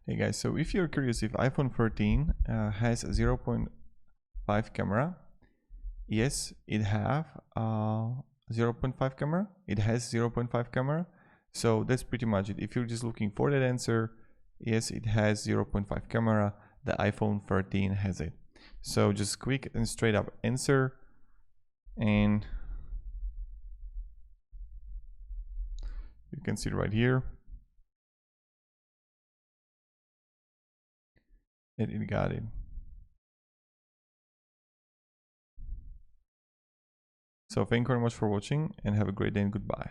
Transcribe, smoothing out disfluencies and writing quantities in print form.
Hey guys, so if you're curious if iPhone 13 has a 0.5 camera, yes, it have 0.5 camera. It has 0.5 camera. So that's pretty much it. If you're just looking for that answer, yes, it has 0.5 camera. The iPhone 13 has it. So just quick and straight up answer. And you can see it right here. And it got it. So thank you very much for watching and have a great day and goodbye.